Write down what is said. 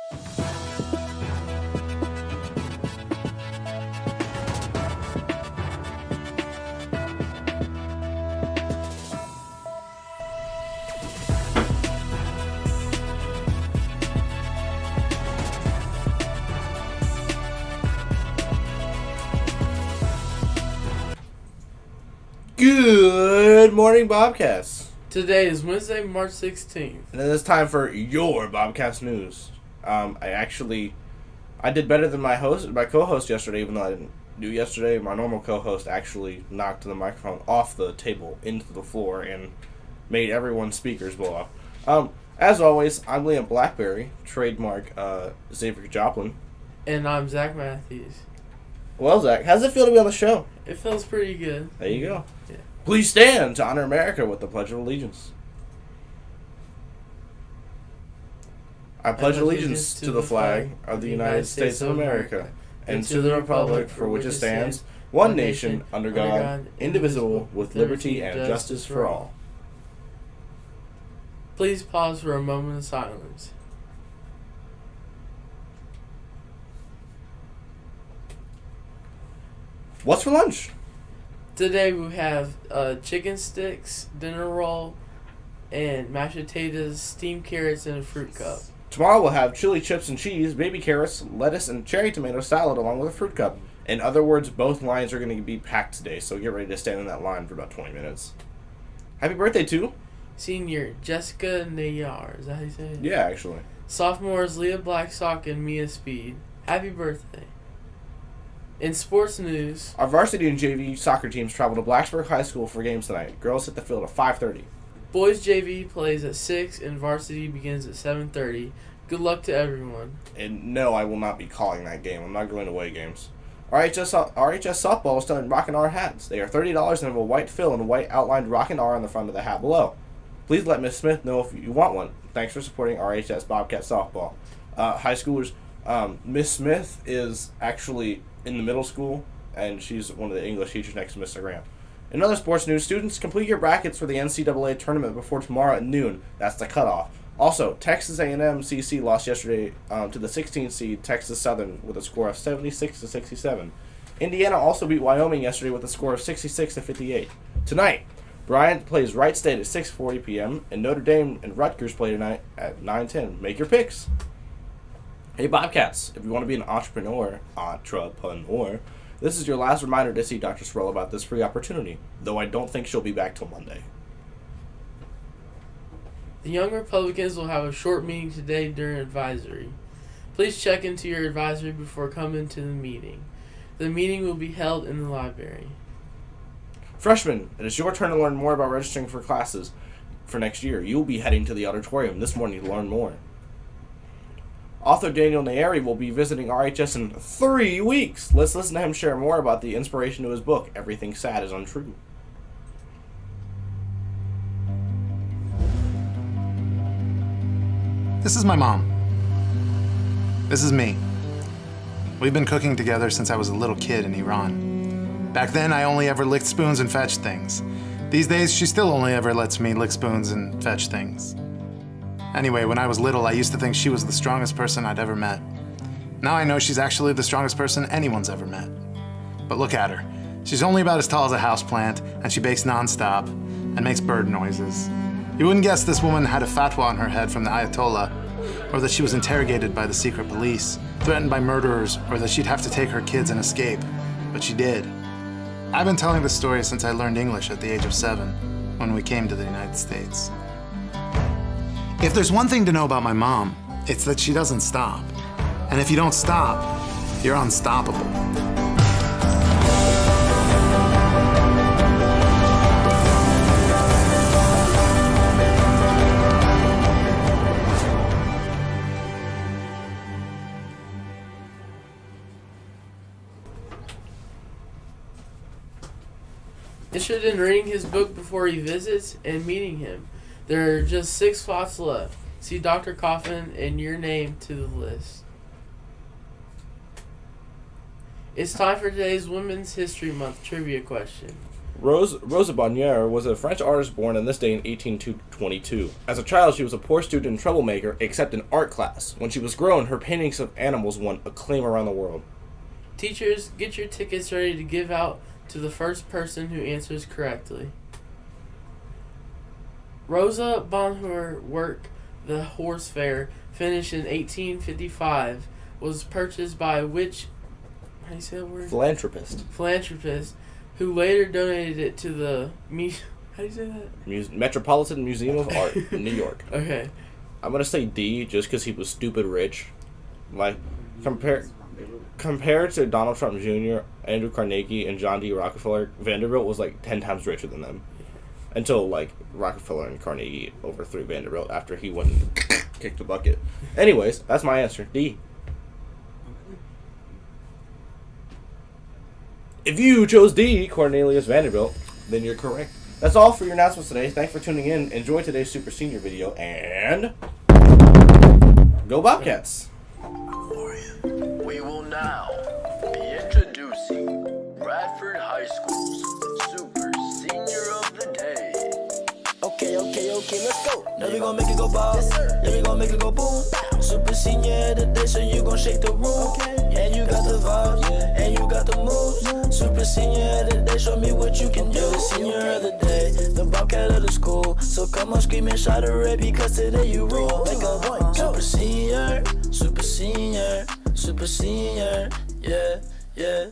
Good morning, Bobcast. Today is Wednesday, March 16th. And it is time for your Bobcast news. I did better than my co-host yesterday, even though I didn't do yesterday. My normal co-host actually knocked the microphone off the table into the floor and made everyone's speakers blow off. As always, I'm Liam Blackberry, trademark Xavier Joplin. And I'm Zach Matthews. Well, Zach, how's it feel to be on the show? It feels pretty good. There you go. Yeah. Please stand to honor America with the Pledge of Allegiance. I pledge allegiance to the flag of the United States of America and to the republic for which it stands, one nation, under God, indivisible, with liberty and justice for all. Please pause for a moment of silence. What's for lunch? Today we have chicken sticks, dinner roll, and mashed potatoes, steamed carrots, and a fruit cup. Tomorrow we'll have chili chips and cheese, baby carrots, lettuce, and cherry tomato salad along with a fruit cup. In other words, both lines are going to be packed today, so get ready to stand in that line for about 20 minutes. Happy birthday, too. Senior Jessica Nayar, is that how you say it? Yeah, actually. Sophomores Leah Blackstock and Mia Speed. Happy birthday. In sports news, Our varsity and JV soccer teams travel to Blacksburg High School for games tonight. Girls hit the field at 5:30. boys JV plays at 6 and varsity begins at 7:30. Good luck to everyone. And no, I will not be calling that game. I'm not going to away games. RHS softball is selling Rockin' R hats. They are $30 and have a white fill and a white outlined Rockin' R on the front of the hat below. Please let Miss Smith know if you want one. Thanks for supporting RHS Bobcat softball. High schoolers, Miss Smith is actually in the middle school, and she's one of the English teachers next to Mr. Graham. In other sports news, students, complete your brackets for the NCAA tournament before tomorrow at noon. That's the cutoff. Also, Texas A&M CC lost yesterday to the 16th seed Texas Southern with a score of 76-67. Indiana also beat Wyoming yesterday with a score of 66-58. Tonight, Bryant plays Wright State at 6:40 p.m. and Notre Dame and Rutgers play tonight at 9:10. Make your picks. Hey Bobcats, if you want to be an entrepreneur, this is your last reminder to see Dr. Swirl about this free opportunity, though I don't think she'll be back till Monday. The Young Republicans will have a short meeting today during advisory. Please check into your advisory before coming to the meeting. The meeting will be held in the library. Freshmen, it is your turn to learn more about registering for classes for next year. You will be heading to the auditorium this morning to learn more. Author Daniel Nayeri will be visiting RHS in 3 weeks. Let's listen to him share more about the inspiration to his book, Everything Sad is Untrue. This is my mom. This is me. We've been cooking together since I was a little kid in Iran. Back then, I only ever licked spoons and fetched things. These days, she still only ever lets me lick spoons and fetch things. Anyway, when I was little, I used to think she was the strongest person I'd ever met. Now I know she's actually the strongest person anyone's ever met. But look at her. She's only about as tall as a houseplant, and she bakes nonstop and makes bird noises. You wouldn't guess this woman had a fatwa on her head from the Ayatollah, or that she was interrogated by the secret police, threatened by murderers, or that she'd have to take her kids and escape. But she did. I've been telling this story since I learned English at the age of 7, when we came to the United States. If there's one thing to know about my mom, it's that she doesn't stop. And if you don't stop, you're unstoppable. Interested in reading his book before he visits and meeting him? There are just 6 spots left. See Dr. Coffin and your name to the list. It's time for today's Women's History Month trivia question. Rosa Bonheur was a French artist born in this day in 1822. As a child, she was a poor student and troublemaker, except in art class. When she was grown, her paintings of animals won acclaim around the world. Teachers, get your tickets ready to give out to the first person who answers correctly. Rosa Bonheur work, The Horse Fair, finished in 1855, was purchased by which, how do you say that word? Philanthropist, who later donated it to the, how do you say that? Metropolitan Museum of Art in New York. Okay. I'm going to say D just because he was stupid rich. Like, compared to Donald Trump Jr., Andrew Carnegie, and John D. Rockefeller, Vanderbilt was like 10 times richer than them. Until, like, Rockefeller and Carnegie overthrew Vanderbilt after he went and kicked the bucket. Anyways, that's my answer. D. If you chose D, Cornelius Vanderbilt, then you're correct. That's all for your announcements today. Thanks for tuning in. Enjoy today's Super Senior video, and go Bobcats! We will now be introducing Bradford High School's Super Senior of the Day. Okay, let's go. Now we gon' make it go bob. Yes, sir. Yeah, we gon' make it go boom. Super Senior of the Day, so you gon' shake the room. Okay. And you got the vibes, yeah. And you got the moves. Super Senior of the Day, show me what you can do. The Senior of the Day, the Bobcat of the school. So come on, scream and shout hooray, because today you rule. Make a one, Super Senior, Super Senior, Super Senior, yeah, yeah.